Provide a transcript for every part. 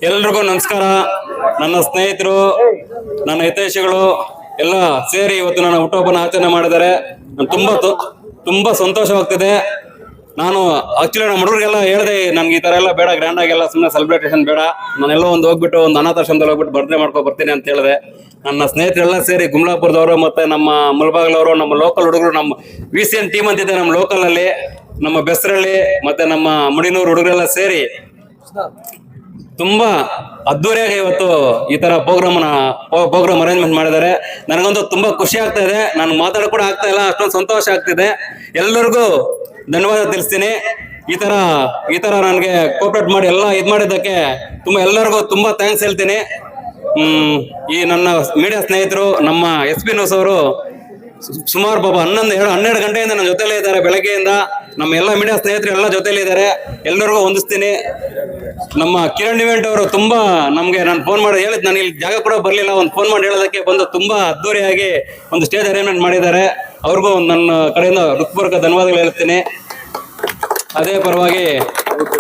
ಎಲ್ರಿಗೂ ನಮಸ್ಕಾರ. ನನ್ನ ಸ್ನೇಹಿತರು, ನನ್ನ ಹಿತೈಷಿಗಳು ಎಲ್ಲ ಸೇರಿ ಇವತ್ತು ನನ್ನ ಹುಟ್ಟುಹಬ್ಬನ ಆಚರಣೆ ಮಾಡಿದ್ದಾರೆ. ನಾನು ತುಂಬಾ ಸಂತೋಷವಾಗ್ತಿದೆ. ನಾನು ಆಕ್ಚುಲಿ ನಮ್ಮ ಹುಡುಗರಿಗೆಲ್ಲ ಹೇಳಿದೆ, ನನ್ಗೆ ಈ ತರ ಎಲ್ಲ ಬೇಡ, ಗ್ರ್ಯಾಂಡ್ ಆಗೆಲ್ಲ ಸುಮ್ಮನೆ ಸೆಲೆಬ್ರೇಷನ್ ಬೇಡ, ನಾನೆಲ್ಲ ಹೋಗ್ಬಿಟ್ಟು ಒಂದು ಅನಾಥಾಶ್ರಮದಲ್ಲಿ ಹೋಗ್ಬಿಟ್ಟು ಬರ್ತ್ಡೇ ಮಾಡ್ಕೊ ಬರ್ತೀನಿ ಅಂತ ಹೇಳಿದೆ. ನನ್ನ ಸ್ನೇಹಿತರೆಲ್ಲ ಸೇರಿ ಗುಮ್ಲಾಪುರದವರು ಮತ್ತೆ ನಮ್ಮ ಮುಳಬಾಗಿಲವರು, ನಮ್ಮ ಲೋಕಲ್ ಹುಡುಗರು, ನಮ್ಮ VCN ಟೀಮ್ ಅಂತಿದೆ ನಮ್ಮ ಲೋಕಲ್ ಅಲ್ಲಿ, ನಮ್ಮ ಬೆಸ್ರಳ್ಳಿ ಮತ್ತೆ ನಮ್ಮ ಮುಡಿನೂರು ಹುಡುಗರೆಲ್ಲ ಸೇರಿ ತುಂಬಾ ಅದ್ದೂರಿಯಾಗಿ ಇವತ್ತು ಈ ತರ ಪ್ರೋಗ್ರಾಮ್ ಅರೇಂಜ್ಮೆಂಟ್ ಮಾಡಿದ್ದಾರೆ. ನನಗಂತೂ ತುಂಬಾ ಖುಷಿ ಆಗ್ತಾ ಇದೆ. ನಾನು ಮಾತಾಡೋಕೆ ಕೂಡ ಆಗ್ತಾ ಇಲ್ಲ, ಅಷ್ಟೊಂದು ಸಂತೋಷ ಆಗ್ತಿದೆ. ಎಲ್ಲರಿಗೂ ಧನ್ಯವಾದ ತಿಳಿಸ್ತೀನಿ. ಈ ತರ ನನಗೆ ಕೋಪರೇಟ್ ಮಾಡಿ ಎಲ್ಲ ಮಾಡಿದ್ದಕ್ಕೆ ಎಲ್ಲರಿಗೂ ತುಂಬಾ ಥ್ಯಾಂಕ್ಸ್ ಹೇಳ್ತೀನಿ. ಈ ನನ್ನ ಮೀಡಿಯಾ ಸ್ನೇಹಿತರು, ನಮ್ಮ SP ನ್ಯೂಸ್ ಅವರು ಸುಮಾರು 12 ಗಂಟೆಯಿಂದ ನನ್ನ ಜೊತೆಲೇ ಇದ್ದಾರೆ. ಬೆಳಗ್ಗೆಯಿಂದ ನಮ್ಮ ಎಲ್ಲ ಮೀಡಿಯಾ ಸ್ನೇಹಿತರು ಎಲ್ಲ ಜೊತೆಲಿ ಇದ್ದಾರೆ. ಎಲ್ಲರಿಗೂ ಹೊಂದಿಸ್ತೀನಿ. ನಮ್ಮ ಕಿರಣ್ ಇವೆಂಟ್ ಅವರು ತುಂಬಾ ನಮ್ಗೆ ನಾನು ಫೋನ್ ಮಾಡಿ ಹೇಳಿದ್, ನಾನು ಇಲ್ಲಿ ಜಾಗ ಕೂಡ ಬರ್ಲಿಲ್ಲ, ಒಂದು ಫೋನ್ ಮಾಡಿ ಹೇಳೋದಕ್ಕೆ ಬಂದು ತುಂಬಾ ಅದ್ದೂರಿಯಾಗಿ ಒಂದು ಸ್ಟೇಜ್ ಅರೇಂಜ್ಮೆಂಟ್ ಮಾಡಿದ್ದಾರೆ. ಅವ್ರಿಗೂ ನನ್ನ ಕಡೆಯಿಂದ ಹೃತ್ಪೂರ್ವಕ ಧನ್ಯವಾದಗಳು ಹೇಳ್ತೀನಿ. ಅದೇ ಪರವಾಗಿ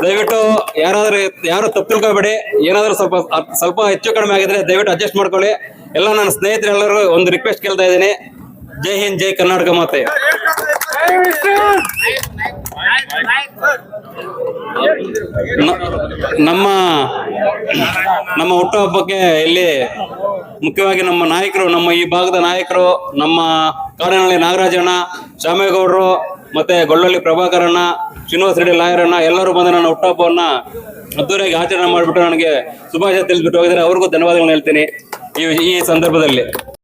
ದಯವಿಟ್ಟು ಯಾರು ತಪ್ಪು ತಿಳ್ಕೊಬೇಡಿ. ಏನಾದ್ರೂ ಸ್ವಲ್ಪ ಹೆಚ್ಚು ಕಡಿಮೆ ಆಗಿದ್ರೆ ದಯವಿಟ್ಟು ಅಡ್ಜಸ್ಟ್ ಮಾಡ್ಕೊಳ್ಳಿ. ಎಲ್ಲ ನನ್ನ ಸ್ನೇಹಿತರೆಲ್ಲರೂ ಒಂದು ರಿಕ್ವೆಸ್ಟ್ ಕೇಳ್ತಾ ಇದ್ದೀನಿ. ಜೈ ಹಿಂದ್, ಜೈ ಕರ್ನಾಟಕ ಮಾತೆ. ನಮ್ಮ ಹುಟ್ಟುಹಬ್ಬಕ್ಕೆ ಇಲ್ಲಿ ಮುಖ್ಯವಾಗಿ ನಮ್ಮ ನಾಯಕರು, ನಮ್ಮ ಈ ಭಾಗದ ನಾಯಕರು, ನಮ್ಮ ಕಾಡಿನಹಳ್ಳಿ ನಾಗರಾಜಣ್ಣ, ಶಾಮೇಗೌಡರು, ಮತ್ತೆ ಗೊಳ್ಳಳ್ಳಿ ಪ್ರಭಾಕರಣ್ಣ, ಶ್ರೀನಿವಾಸ ರೆಡ್ಡಿ ಲಾಯರಣ್ಣ ಎಲ್ಲರೂ ಬಂದು ನನ್ನ ಹುಟ್ಟುಹಬ್ಬವನ್ನ ಅದ್ದೂರಿಯಾಗಿ ಆಚರಣೆ ಮಾಡಿಬಿಟ್ಟು ನನಗೆ ಶುಭಾಶಯ ತಿಳಿಸ್ಬಿಟ್ಟು ಹೋಗಿದ್ದಾರೆ. ಅವ್ರಿಗೂ ಧನ್ಯವಾದಗಳನ್ನ ಹೇಳ್ತೀನಿ ಈ ಸಂದರ್ಭದಲ್ಲಿ.